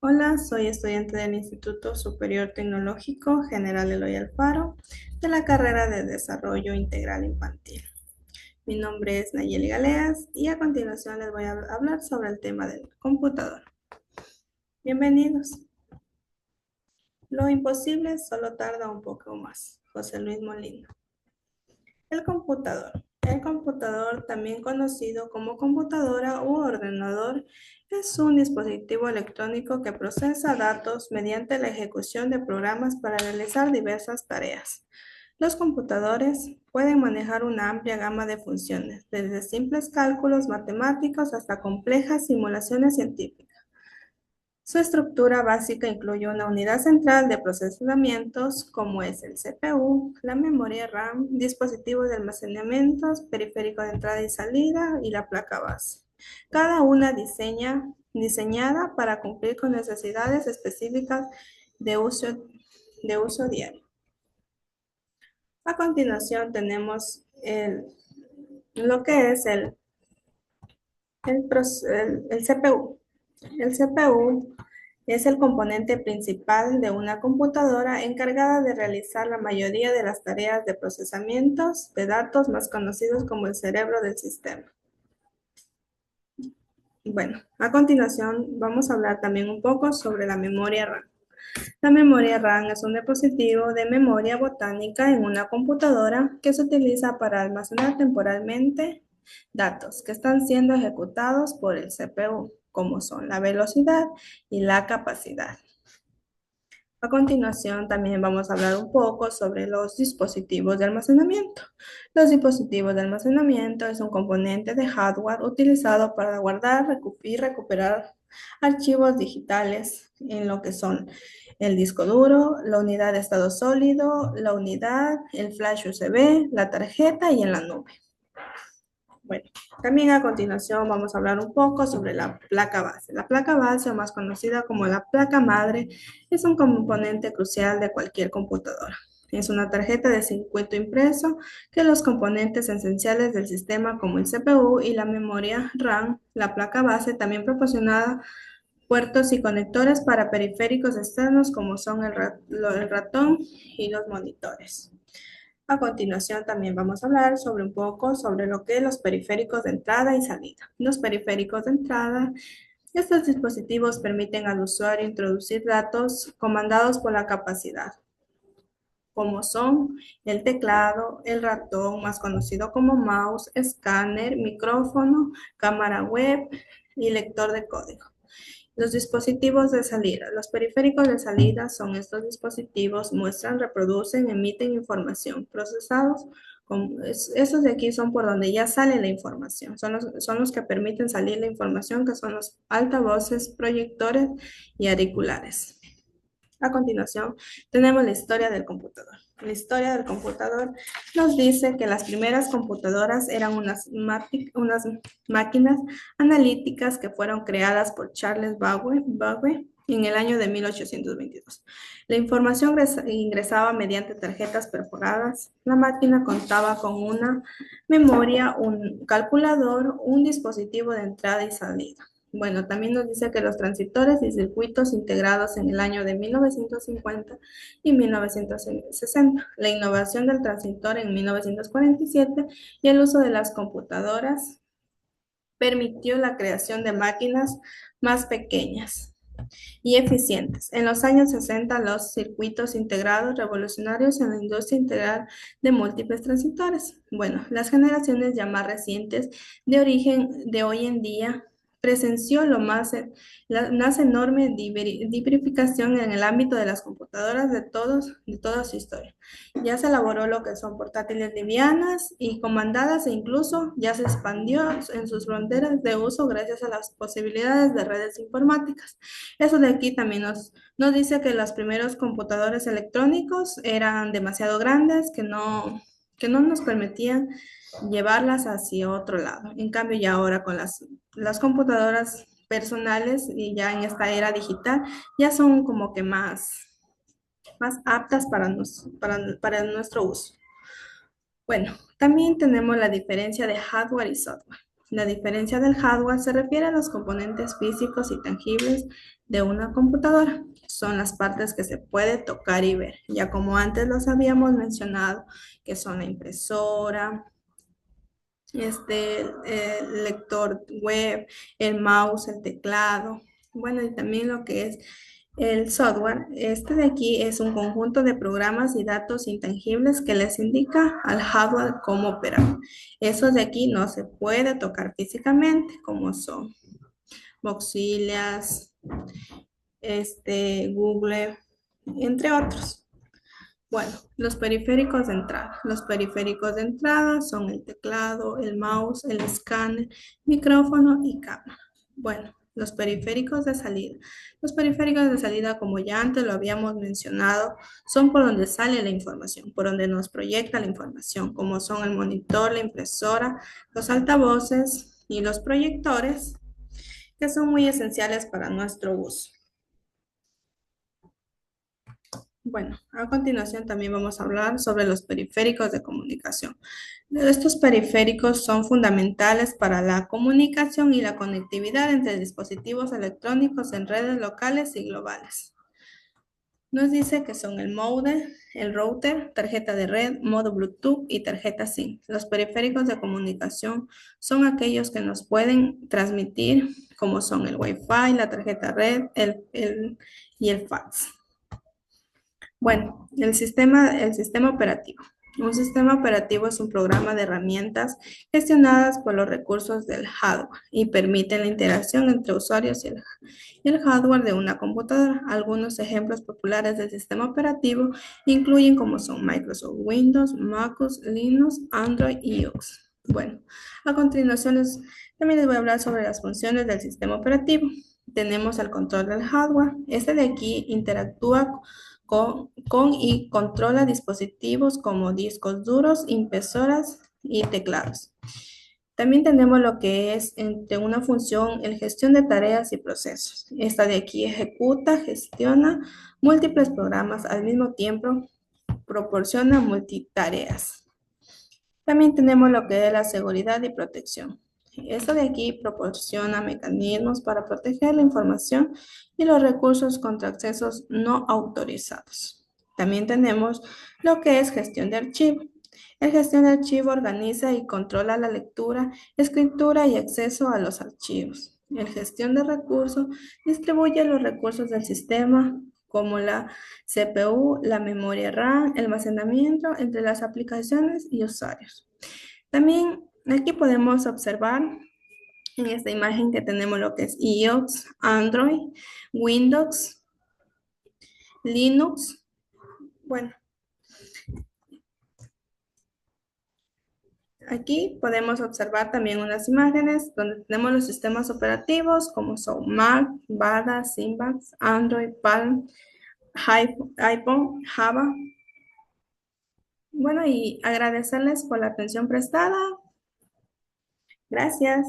Hola, soy estudiante del Instituto Superior Tecnológico General Eloy Alfaro de la carrera de Desarrollo Integral Infantil. Mi nombre es Nayeli Galeas y a continuación les voy a hablar sobre el tema del computador. Bienvenidos. Lo imposible solo tarda un poco más. José Luis Molina. El computador. El computador, también conocido como computadora u ordenador, es un dispositivo electrónico que procesa datos mediante la ejecución de programas para realizar diversas tareas. Los computadores pueden manejar una amplia gama de funciones, desde simples cálculos matemáticos hasta complejas simulaciones científicas. Su estructura básica incluye una unidad central de procesamientos, como es el CPU, la memoria RAM, dispositivos de almacenamiento, periférico de entrada y salida y la placa base. Cada una diseñada para cumplir con necesidades específicas de uso diario. A continuación tenemos lo que es el CPU. El CPU es el componente principal de una computadora encargada de realizar la mayoría de las tareas de procesamientos de datos más conocidos como el cerebro del sistema. Bueno, a continuación vamos a hablar también un poco sobre la memoria RAM. La memoria RAM es un dispositivo de memoria botánica en una computadora que se utiliza para almacenar temporalmente datos que están siendo ejecutados por el CPU, como son la velocidad y la capacidad. A continuación, también vamos a hablar un poco sobre los dispositivos de almacenamiento. Los dispositivos de almacenamiento es un componente de hardware utilizado para guardar y recuperar archivos digitales en lo que son el disco duro, la unidad de estado sólido, la unidad, el flash USB, la tarjeta y en la nube. Bueno, también a continuación vamos a hablar un poco sobre la placa base. La placa base, o más conocida como la placa madre, es un componente crucial de cualquier computadora. Es una tarjeta de circuito impreso que los componentes esenciales del sistema como el CPU y la memoria RAM, la placa base también proporciona puertos y conectores para periféricos externos como son el ratón y los monitores. A continuación también vamos a hablar sobre un poco sobre lo que es los periféricos de entrada y salida. Los periféricos de entrada, estos dispositivos permiten al usuario introducir datos comandados por la capacidad, como son el teclado, el ratón, más conocido como mouse, escáner, micrófono, cámara web y lector de código. Los dispositivos de salida. Los periféricos de salida son estos dispositivos, muestran, reproducen, emiten información, procesados. Esos de aquí son por donde ya sale la información. Son los que permiten salir la información, que son los altavoces, proyectores y auriculares. A continuación, tenemos la historia del computador. La historia del computador nos dice que las primeras computadoras eran unas máquinas analíticas que fueron creadas por Charles Babbage en el año de 1822. La información ingresaba mediante tarjetas perforadas. La máquina contaba con una memoria, un calculador, un dispositivo de entrada y salida. Bueno, también nos dice que los transistores y circuitos integrados en el año de 1950 y 1960, la innovación del transistor en 1947 y el uso de las computadoras permitió la creación de máquinas más pequeñas y eficientes. En los años 60, los circuitos integrados revolucionarios en la industria integral de múltiples transistores. Bueno, las generaciones ya más recientes de origen de hoy en día presenció la más enorme diversificación en el ámbito de las computadoras de toda su historia. Ya se elaboró lo que son portátiles livianas y comandadas e incluso ya se expandió en sus fronteras de uso gracias a las posibilidades de redes informáticas. Eso de aquí también nos dice que los primeros computadores electrónicos eran demasiado grandes, que no nos permitían llevarlas hacia otro lado. En cambio, ya ahora con las computadoras personales y ya en esta era digital, ya son como que más aptas para nuestro uso. Bueno, también tenemos la diferencia de hardware y software. La diferencia del hardware se refiere a los componentes físicos y tangibles de una computadora. Son las partes que se puede tocar y ver, ya como antes los habíamos mencionado, que son la impresora, el lector web, el mouse, el teclado, bueno, y también lo que es el software. Este de aquí es un conjunto de programas y datos intangibles que les indica al hardware cómo operar. Esos de aquí no se puede tocar físicamente, como son Mozilla, Google, entre otros. Bueno, los periféricos de entrada. Los periféricos de entrada son el teclado, el mouse, el escáner, micrófono y cámara. Bueno, los periféricos de salida. Los periféricos de salida, como ya antes lo habíamos mencionado, son por donde sale la información, por donde nos proyecta la información, como son el monitor, la impresora, los altavoces y los proyectores, que son muy esenciales para nuestro uso. Bueno, a continuación también vamos a hablar sobre los periféricos de comunicación. Estos periféricos son fundamentales para la comunicación y la conectividad entre dispositivos electrónicos en redes locales y globales. Nos dice que son el modem, el router, tarjeta de red, modo Bluetooth y tarjeta SIM. Los periféricos de comunicación son aquellos que nos pueden transmitir, como son el Wi-Fi, la tarjeta red y el fax. Bueno, el sistema operativo. Un sistema operativo es un programa de herramientas gestionadas por los recursos del hardware y permiten la interacción entre usuarios y el hardware de una computadora. Algunos ejemplos populares del sistema operativo incluyen como son Microsoft Windows, MacOS, Linux, Android y Unix. Bueno, a continuación también les voy a hablar sobre las funciones del sistema operativo. Tenemos el control del hardware. Este de aquí interactúa con y controla dispositivos como discos duros, impresoras y teclados. También tenemos lo que es entre una función, el gestión de tareas y procesos. Esta de aquí ejecuta, gestiona múltiples programas al mismo tiempo, proporciona multitareas. También tenemos lo que es la seguridad y protección. Esto de aquí proporciona mecanismos para proteger la información y los recursos contra accesos no autorizados. También tenemos lo que es gestión de archivo. El gestión de archivo organiza y controla la lectura, escritura y acceso a los archivos. El gestión de recursos distribuye los recursos del sistema como la CPU, la memoria RAM, el almacenamiento entre las aplicaciones y usuarios. También aquí podemos observar en esta imagen que tenemos lo que es iOS, Android, Windows, Linux. Bueno, aquí podemos observar también unas imágenes donde tenemos los sistemas operativos como son Mac, Bada, Symbian, Android, Palm, iPhone, Java. Bueno, y agradecerles por la atención prestada. Gracias.